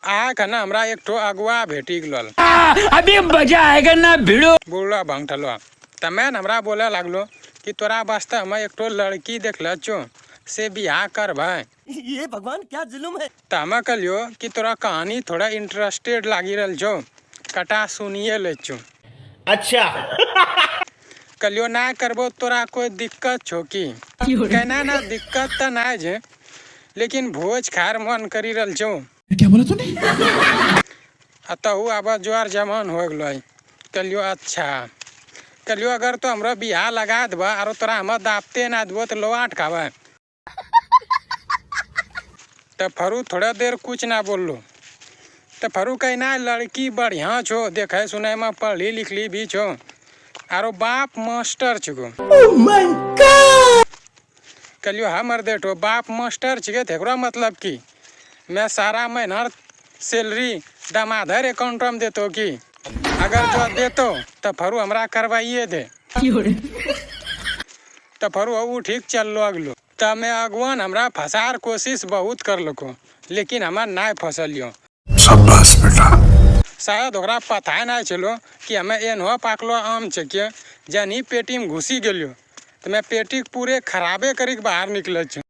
आ ना हमरा एक ठो अगुआ भेटी गल। अभी मजा आएगा ना भिड़ो। बुढ़ा भंगठलो तमें हमरा बोले लगलो कि तोरा वास्ते हम एक ठो लड़की देखल छो से बियाह कर भाई। ये भगवान क्या जुलुम है। तमें कहलियो कि तोरा कहानी थोड़ा इंटरेस्टेड लागी रल छो, कटा सुनिए ले छो। अच्छा कहलियो ना करबो तोरा कोई दिक्कत छो की? कहना ना दिक्कत तो ना है, लेकिन भोज खार मन करी रल छो। क्या बोला तूने? अतहु अब जोर जमान हो गलो। कहलियो अच्छा, कहलियो अगर तो हमरा बियाह लगा देबा और तोरा हम दापते ना देबो तो लोहा अटकाबे। तो फरू थोड़ा देर कुछ ना बोललो। तो फरू कहना लड़की बढ़िया छो, देखे सुने में पढ़ी लिखली भी छो, आरो बाप मास्टर छो। कहलियो हमर देठो बाप मास्टर छिके तेकरो मतलब की मैं सारा महीना सैलरी दामादर अकाउंट में देतो की? अगर जो देतो तो फरू हमरा करवाइए दे। तो फरू वो ठीक चल अगलो। तब मैं अगवान हमरा फंसार कोशिश बहुत कर लको, लेकिन हमार ना फंसलियो। शाबाश बेटा। शायद ओकरा पता ना चलो कि हमें एनहो पाकलो आम छे जनी पेटी में घुसी गेलियो तो मैं पेटी पूरे खराबे करी के बाहर निकल छो।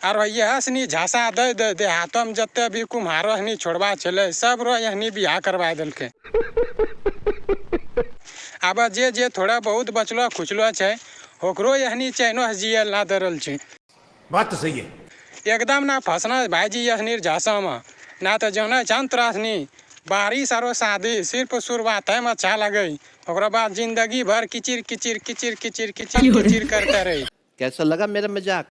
और ये हसनी झांसा दे दे दे हाथों में जत्ते भी कुम्हारो हनी छोड़वा चले सब रो यहनी बियाह करवा दिलके। अब जे जे थोड़ा बहुत बचलो खुचलो छे ओकरो यहनी चैनो जियल ना दरल छे। बात तो सही है। एकदम ना फंसना भाईजी यहनी झांसा में, ना तो जाना चांद त्रासनी बारिश आरो शादी सिर्फ शुरुआत में अच्छा लगे, ओकरा बाद जिंदगी भर किचिर किचिर किचिर किचिर किचिर किचिर करते रही। कैसा लगा मेरा मजाक?